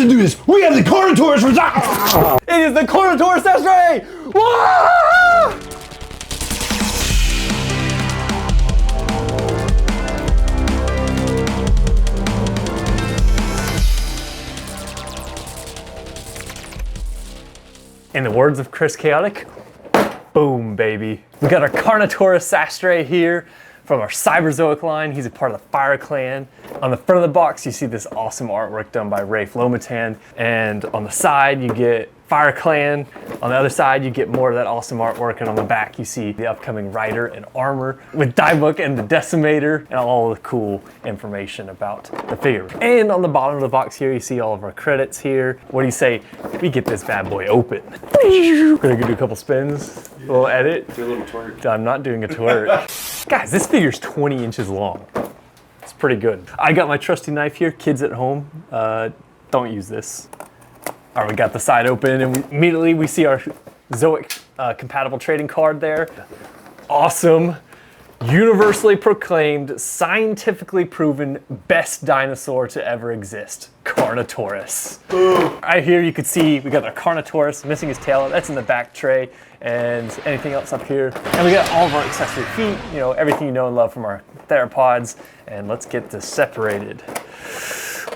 can do this. We have the Carnotarus. It is the Carnotaurus X-ray! In the words of Chris Chaotic, boom, baby. We got our Carnotaurus Sastre here from our Cyberzoic line. He's a part of the Fire Clan. On the front of the box, you see this awesome artwork done by Rafe Lomatan. And on the side, you get Fire Clan. On the other side, you get more of that awesome artwork. And on the back, you see the upcoming rider and armor with die book and the decimator and all the cool information about the figure. And on the bottom of the box here, you see all of our credits here. What do you say? We get this bad boy open. We're gonna do a couple spins, a little edit. Do a little twerk. I'm not doing a twerk. Guys, this figure's 20 inches long. It's pretty good. I got my trusty knife here. Kids at home, don't use this. All right, we got the side open and immediately we see our Zoic compatible trading card there. Awesome, universally proclaimed, scientifically proven best dinosaur to ever exist, Carnotaurus. Right here you can see we got our Carnotaurus missing his tail. That's in the back tray. And anything else up here. And we got all of our accessory feet, you know, everything you know and love from our theropods. And let's get this separated.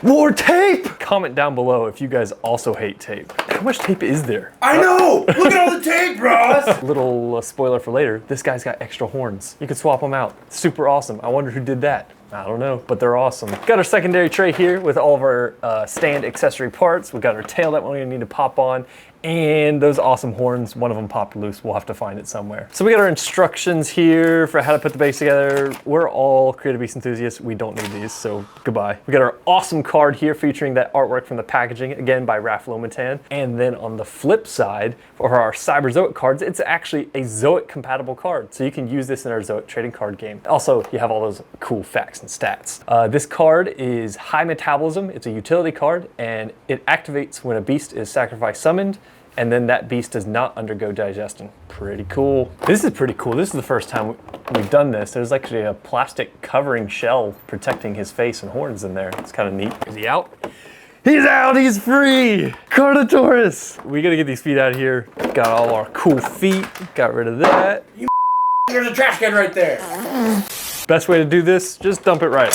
More tape! Comment down below if you guys also hate tape. How much tape is there? I know! Look at all the tape, Ross! Little spoiler for later, this guy's got extra horns. You can swap them out. Super awesome. I wonder who did that. I don't know, but they're awesome. Got our secondary tray here with all of our stand accessory parts. We got our tail that we're gonna need to pop on, and those awesome horns. One of them popped loose. We'll have to find it somewhere. So we got our instructions here for how to put the base together. We're all Creative Beast enthusiasts. We don't need these, so goodbye. We got our awesome card here featuring that artwork from the packaging, again by Rafe Lomatan. And then on the flip side, for our Cyberzoic cards, it's actually a Zoic compatible card. So you can use this in our Zoic trading card game. Also, you have all those cool facts and stats. This card is high metabolism. It's a utility card, and it activates when a beast is sacrifice summoned, and then that beast does not undergo digestion. Pretty cool. This is pretty cool. This is the first time we've done this. There's actually a plastic covering shell protecting his face and horns in there. It's kind of neat. Is he out? He's out, he's free! Carnotaurus! We gotta get these feet out of here. Got all our cool feet, got rid of that. There's a trash can right there. Best way to do this, just dump it right.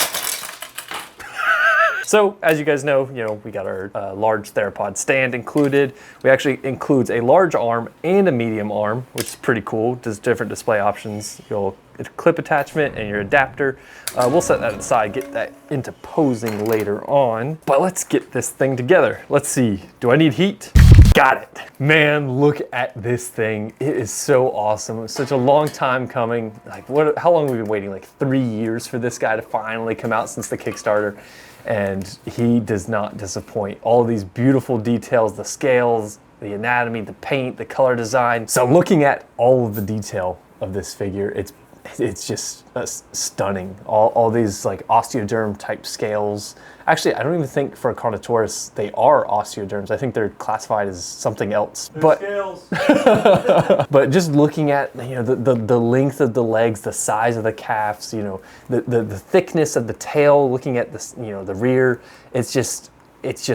So, as you guys know, we got our large theropod stand included. We actually includes a large arm and a medium arm, which is pretty cool. Does different display options. A clip attachment and your adapter. We'll set that aside, get that into posing later on. But let's get this thing together. Let's see, do I need heat? Got it. Man, look at this thing. It is so awesome. It was such a long time coming. Like, how long have we been waiting? Like 3 years for this guy to finally come out since the Kickstarter. And he does not disappoint. All of these beautiful details, the scales, the anatomy, the paint, the color design. So looking at all of the detail of this figure, it's just stunning. All these like osteoderm type scales. Actually, I don't even think for a Carnotaurus they are osteoderms. I think they're classified as something else. But scales. But just looking at the length of the legs, the size of the calves, the thickness of the tail. Looking at this, the rear. It's just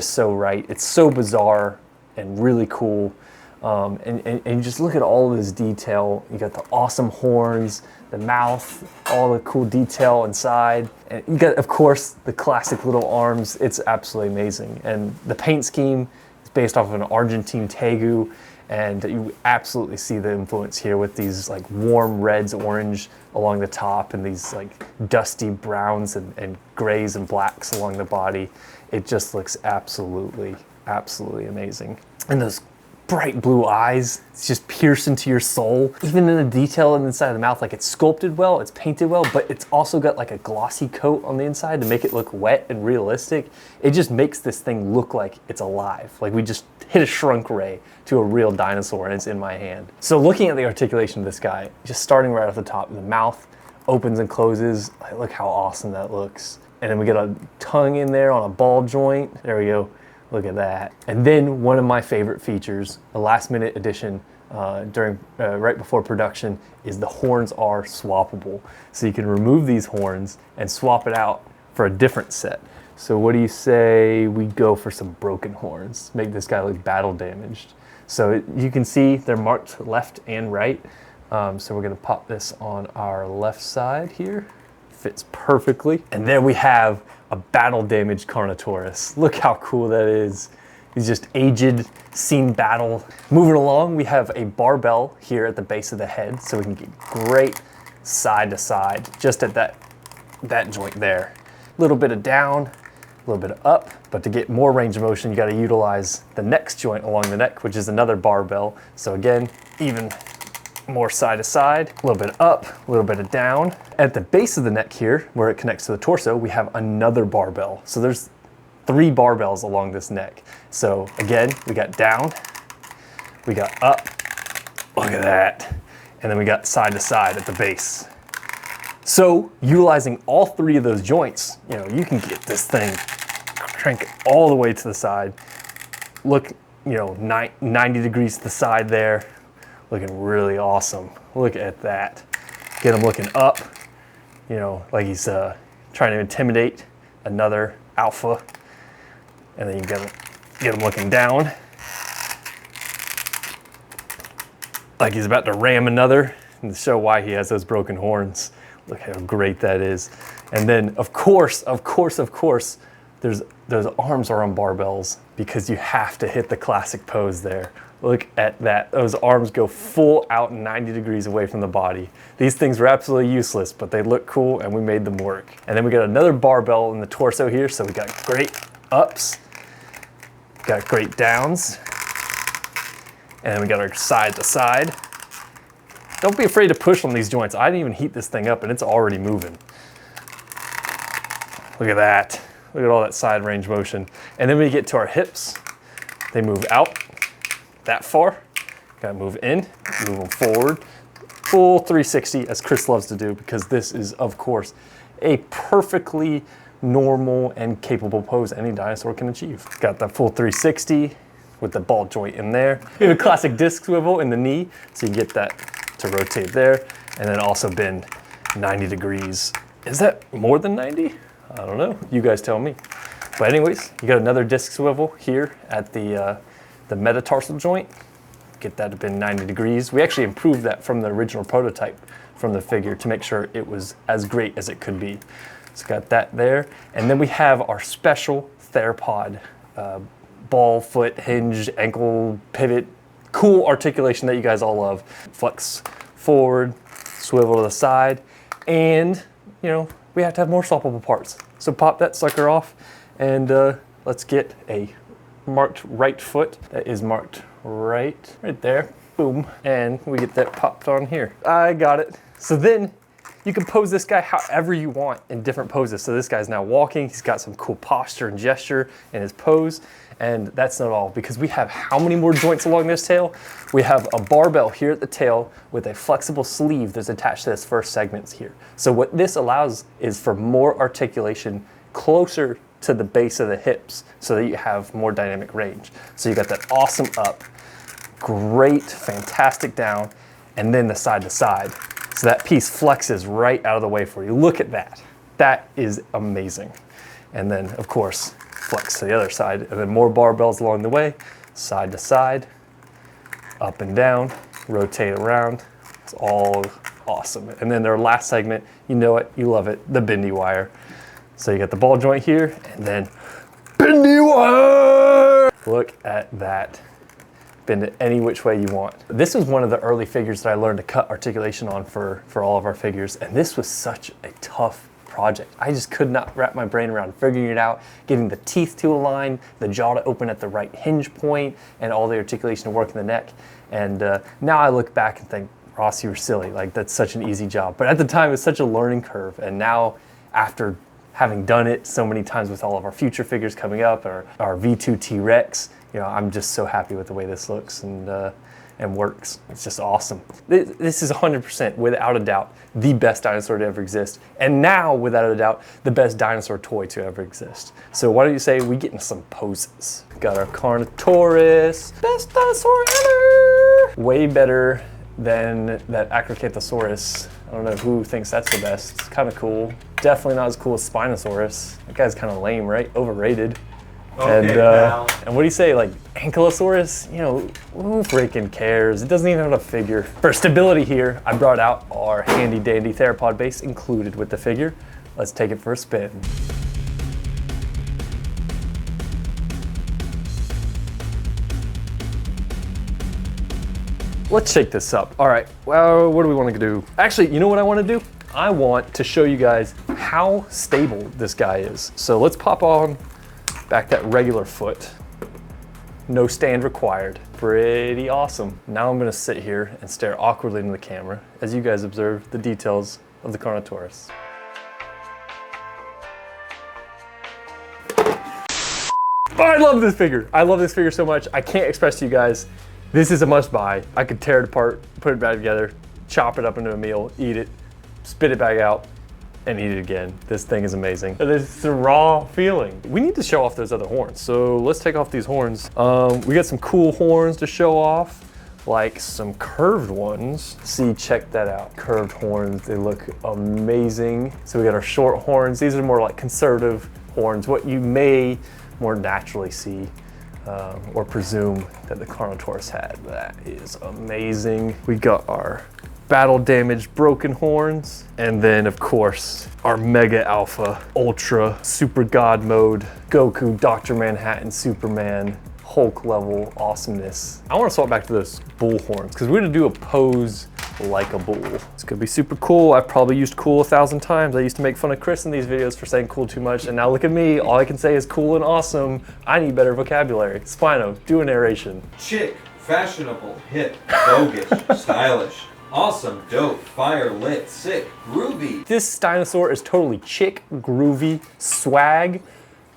so right. It's so bizarre and really cool. And you just look at all of this detail. You got the awesome horns, the mouth, all the cool detail inside. And you got, of course, the classic little arms. It's absolutely amazing. And the paint scheme is based off of an Argentine tegu. And you absolutely see the influence here with these like warm reds, orange along the top, and these like dusty browns and grays and blacks along the body. It just looks absolutely, absolutely amazing. And those bright blue eyes, it's just pierced into your soul. Even in the detail on the inside of the mouth, like it's sculpted well, it's painted well, but it's also got like a glossy coat on the inside to make it look wet and realistic. It just makes this thing look like it's alive. Like we just hit a shrunk ray to a real dinosaur and it's in my hand. So looking at the articulation of this guy, just starting right off the top, the mouth opens and closes. Like, look how awesome that looks. And then we get a tongue in there on a ball joint. There we go. Look at that. And then one of my favorite features, a last minute addition right before production, is the horns are swappable. So you can remove these horns and swap it out for a different set. So what do you say we go for some broken horns? Make this guy look battle damaged. So you can see they're marked left and right. So we're gonna pop this on our left side here. Fits perfectly. And there we have a battle damaged Carnotaurus. Look how cool that is. He's just aged, seen battle. Moving along, we have a barbell here at the base of the head, so we can get great side to side, just at that joint there. A little bit of down, a little bit of up, but to get more range of motion, you gotta utilize the next joint along the neck, which is another barbell. So again, even more side to side, a little bit up, a little bit of down. At the base of the neck here, where it connects to the torso, we have another barbell. So there's 3 barbells along this neck. So again, we got down, we got up, look at that. And then we got side to side at the base. So utilizing all 3 of those joints, you can get this thing, crank it all the way to the side. Look, 90 degrees to the side there. Looking really awesome. Look at that. Get him looking up, like he's trying to intimidate another alpha. And then you get him looking down, like he's about to ram another, and to show why he has those broken horns. Look how great that is. And then of course, those arms are on barbells because you have to hit the classic pose there. Look at that. Those arms go full out 90 degrees away from the body. These things were absolutely useless, but they look cool and we made them work. And then we got another barbell in the torso here, so we got great ups, got great downs, and then we got our side to side. Don't be afraid to push on these joints. I didn't even heat this thing up and it's already moving. Look at that. Look at all that side range motion. And then when we get to our hips, they move out that far. Gotta move in, move them forward. Full 360, as Chris loves to do, because this is, of course, a perfectly normal and capable pose any dinosaur can achieve. Got the full 360 with the ball joint in there. We have a classic disc swivel in the knee, so you get that to rotate there, and then also bend 90 degrees. Is that more than 90? I don't know, you guys tell me. But anyways, you got another disc swivel here at the metatarsal joint. Get that to bend 90 degrees. We actually improved that from the original prototype from the figure to make sure it was as great as it could be. So got that there. And then we have our special theropod, ball, foot, hinge, ankle, pivot, cool articulation that you guys all love. Flex forward, swivel to the side, and we have to have more swappable parts. So pop that sucker off, and let's get a marked right foot that is marked right there. Boom, and we get that popped on here. I got it. So then you can pose this guy however you want in different poses. So this guy's now walking. He's got some cool posture and gesture in his pose. And that's not all, because we have how many more joints along this tail? We have a barbell here at the tail with a flexible sleeve that's attached to this first segment here. So what this allows is for more articulation closer to the base of the hips so that you have more dynamic range. So you got that awesome up, great, fantastic down, and then the side to side. So that piece flexes right out of the way for you. Look at that. That is amazing. And then, of course, flex to the other side, and then more barbells along the way, side to side, up and down, rotate around. It's all awesome. And then their last segment, you know it, you love it, the bendy wire. So you got the ball joint here, and then bendy wire! Look at that. Bend it any which way you want. This was one of the early figures that I learned to cut articulation on for all of our figures, and this was such a tough project. I just could not wrap my brain around figuring it out, getting the teeth to align, the jaw to open at the right hinge point, and all the articulation to work in the neck. And now I look back and think, Ross, you were silly. Like, that's such an easy job. But at the time, it was such a learning curve. And now, after having done it so many times with all of our future figures coming up, or our V2 T-Rex, I'm just so happy with the way this looks and works. It's just awesome. This is 100%, without a doubt, the best dinosaur to ever exist. And now, without a doubt, the best dinosaur toy to ever exist. So why don't you say we get into some poses? Got our Carnotaurus, best dinosaur ever! Way better than that Acrocanthosaurus I don't know who thinks that's the best. It's kind of cool. Definitely not as cool as Spinosaurus. That guy's kind of lame, right? Overrated. Okay, And what do you say, like Ankylosaurus? You know, who freaking cares? It doesn't even have a figure. For stability here, I brought out our handy dandy theropod base included with the figure. Let's take it for a spin. Let's shake this up. All right, well, what do we want to do? Actually, you know what I want to do? I want to show you guys how stable this guy is. So let's pop on back that regular foot. No stand required. Pretty awesome. Now I'm gonna sit here and stare awkwardly into the camera as you guys observe the details of the Carnotaurus. Oh, I love this figure. I love this figure so much. I can't express to you guys. This is a must buy. I could tear it apart, put it back together, chop it up into a meal, eat it, spit it back out, and eat it again. This thing is amazing. It's a raw feeling. We need to show off those other horns. So let's take off these horns. We got some cool horns to show off, like some curved ones. See, check that out. Curved horns, they look amazing. So we got our short horns. These are more like conservative horns, what you may more naturally see or presume that the Carnotaurus had. That is amazing. We got our battle damaged broken horns, and then of course our mega alpha ultra super god mode Goku, Dr. Manhattan, Superman, Hulk level awesomeness. I want to swap back to those bull horns because we're gonna do a pose like a bull. It's gonna be super cool. I've probably used cool 1,000 times. I used to make fun of Chris in these videos for saying cool too much, and now look at me. All I can say is cool and awesome. I need better vocabulary. Spino, do a narration. Chick, fashionable, hip, bogus, stylish, awesome, dope, fire lit, sick, groovy. This dinosaur is totally chick, groovy, swag,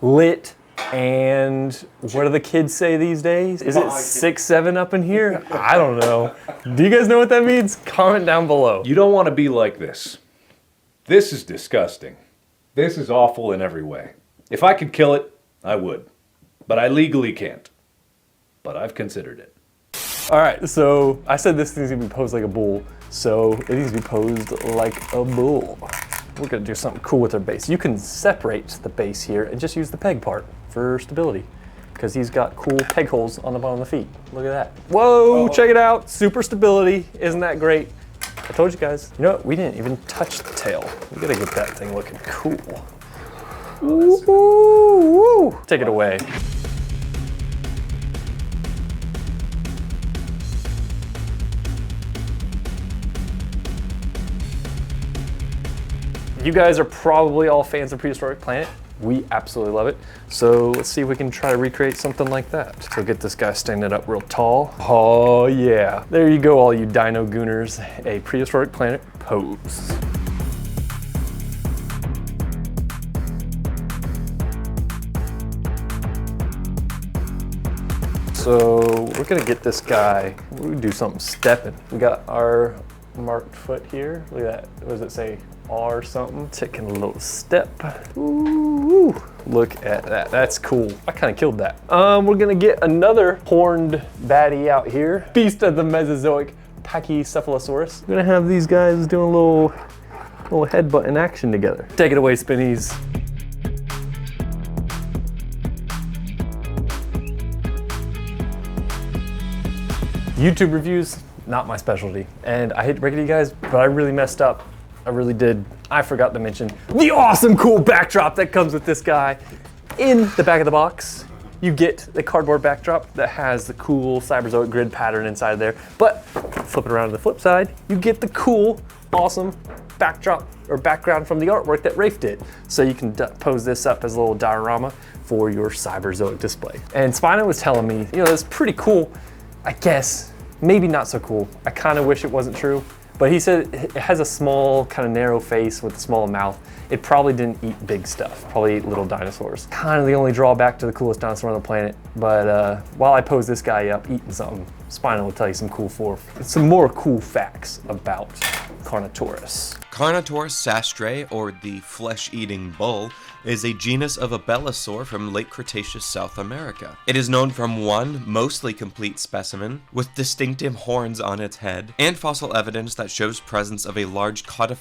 lit, and what do the kids say these days? Is it 6'7" up in here? I don't know. Do you guys know what that means? Comment down below. You don't want to be like this. This is disgusting. This is awful in every way. If I could kill it, I would. But I legally can't. But I've considered it. All right, so I said this thing's gonna be posed like a bull, so it needs to be posed like a bull. We're gonna do something cool with our base. You can separate the base here and just use the peg part for stability, because he's got cool peg holes on the bottom of the feet. Look at that. Whoa, check it out. Super stability, isn't that great? I told you guys. You know what, we didn't even touch the tail. We gotta get that thing looking cool. Ooh, ooh, ooh. Take it away. You guys are probably all fans of Prehistoric Planet. We absolutely love it. So let's see if we can try to recreate something like that. So get this guy standing up real tall. Oh yeah. There you go, all you dino gooners. A Prehistoric Planet pose. So we're gonna get this guy, we're gonna do something stepping. We got our marked foot here. Look at that, what does it say? R something. Taking a little step. Ooh, look at that, that's cool. I kind of killed that. We're gonna get another horned baddie out here. Beast of the Mesozoic, Pachycephalosaurus. We're gonna have these guys doing a little headbutt in action together. Take it away, Spinnies. YouTube reviews, not my specialty. And I hate to break it to you guys, but I really messed up. I really did. I forgot to mention the awesome cool backdrop that comes with this guy. In the back of the box, you get the cardboard backdrop that has the cool Cyberzoic grid pattern inside there. But flip it around to the flip side, you get the cool, awesome backdrop or background from the artwork that Rafe did. So you can pose this up as a little diorama for your Cyberzoic display. And Spino was telling me, you know, that's pretty cool. I guess, maybe not so cool. I kind of wish it wasn't true. But he said it has a small, kind of narrow face with a small mouth. It probably didn't eat big stuff, probably ate little dinosaurs. Kind of the only drawback to the coolest dinosaur on the planet. But while I pose this guy up eating something, Spino will tell you some more cool facts about Carnotaurus. Carnotaurus sastre, or the flesh-eating bull, is a genus of abelisaur from late Cretaceous South America. It is known from one, mostly complete specimen, with distinctive horns on its head, and fossil evidence that shows presence of a large cauda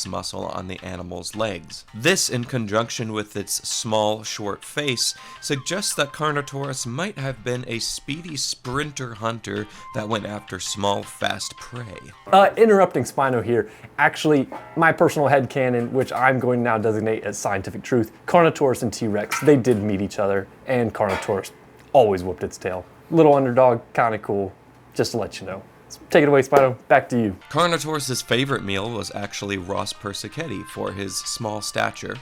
muscle on the animal's legs. This, in conjunction with its small, short face, suggests that Carnotaurus might have been a speedy sprinter hunter that went after small, fast prey. Interrupting Spino here. Actually, my personal headcanon, which I'm going to now designate as scientific truth, Carnotaurus and T-Rex, they did meet each other, and Carnotaurus always whooped its tail. Little underdog, kind of cool, just to let you know. Take it away, Spino. Back to you. Carnotaurus' favorite meal was actually Ross Persichetti for his small stature.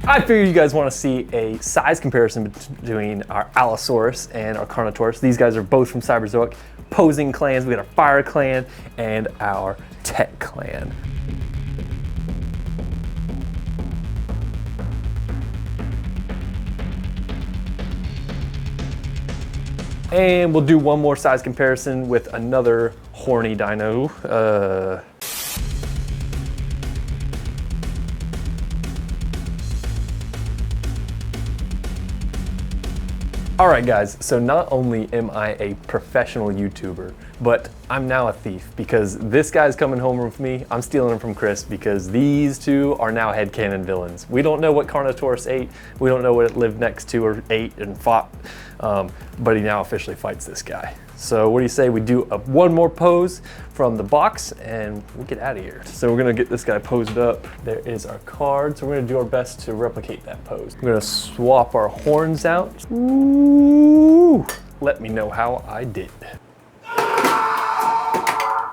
I figure you guys want to see a size comparison between our Allosaurus and our Carnotaurus. These guys are both from Cyberzoic posing clans. We got our Fire Clan and our Tech Clan. And we'll do one more size comparison with another horny dino. Alright guys, so not only am I a professional YouTuber, but I'm now a thief because this guy's coming home with me. I'm stealing him from Chris because these two are now headcanon villains. We don't know what Carnotaurus ate. We don't know what it lived next to or ate and fought, but he now officially fights this guy. So what do you say we do one more pose from the box and we'll get out of here. So we're gonna get this guy posed up. There is our card. So we're gonna do our best to replicate that pose. We're gonna swap our horns out. Ooh, let me know how I did.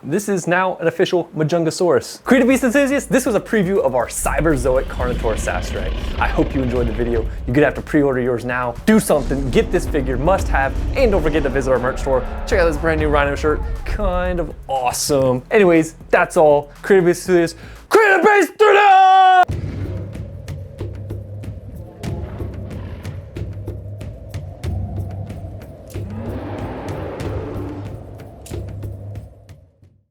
This is now an official Majungasaurus. Creative Beast enthusiasts, this was a preview of our Cyberzoic Carnotaurus Sastray. I hope you enjoyed the video. You're gonna have to pre-order yours now. Do something, get this figure, must have, and don't forget to visit our merch store. Check out this brand new Rhino shirt, kind of awesome. Anyways, that's all. Creative Beast enthusiasts, Creative Beast 3